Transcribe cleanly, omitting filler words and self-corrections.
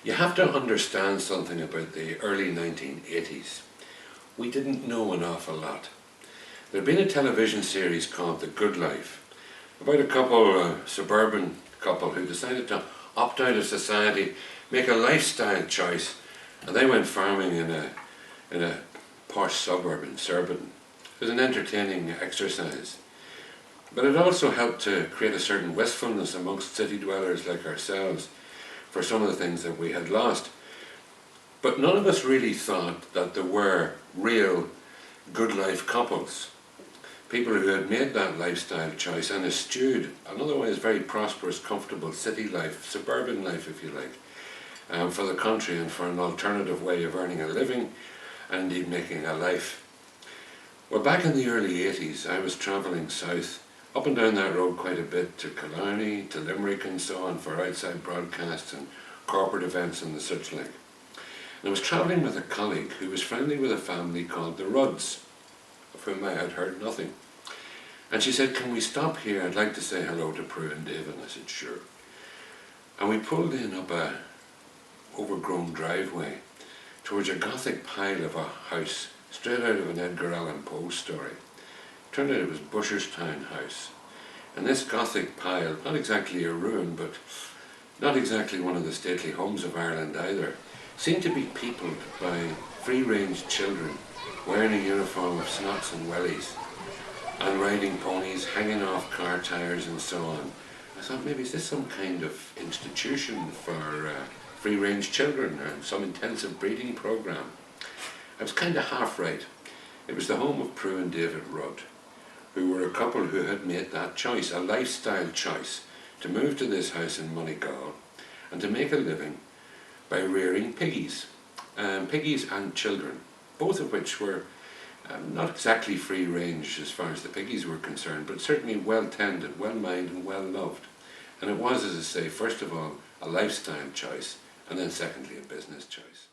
You have to understand something about the early 1980s. We didn't know an awful lot. There had been a television series called The Good Life, about a suburban couple who decided to opt out of society, make a lifestyle choice, and they went farming in a posh suburb in Surbiton. It was an entertaining exercise. But it also helped to create a certain wistfulness amongst city dwellers like ourselves for some of the things that we had lost. But none of us really thought that there were real good life couples. People who had made that lifestyle choice and eschewed an otherwise very prosperous, comfortable city life, suburban life if you like, for the country and for an alternative way of earning a living and indeed making a life. Well, back in the early 80s I was travelling south, up and down that road quite a bit, to Killarney, to Limerick and so on, for outside broadcasts and corporate events and the such like. And I was travelling with a colleague who was friendly with a family called the Rudds, of whom I had heard nothing. And she said, "Can we stop here? I'd like to say hello to Prue and Dave." And I said, "Sure." And we pulled in up a overgrown driveway towards a Gothic pile of a house, straight out of an Edgar Allan Poe story. Turned out it was Busherstown House. And this Gothic pile, not exactly a ruin, but not exactly one of the stately homes of Ireland either, seemed to be peopled by free-range children wearing a uniform of snots and wellies and riding ponies, hanging off car tires and so on. I thought, maybe is this some kind of institution for free-range children or some intensive breeding program? I was kind of half right. It was the home of Prue and David Rudd, who were a couple who had made that choice, a lifestyle choice, to move to this house in Moneygall and to make a living by rearing piggies, piggies and children, both of which were not exactly free range as far as the piggies were concerned, but certainly well tended, well minded and well loved. And it was, as I say, first of all a lifestyle choice, and then secondly a business choice.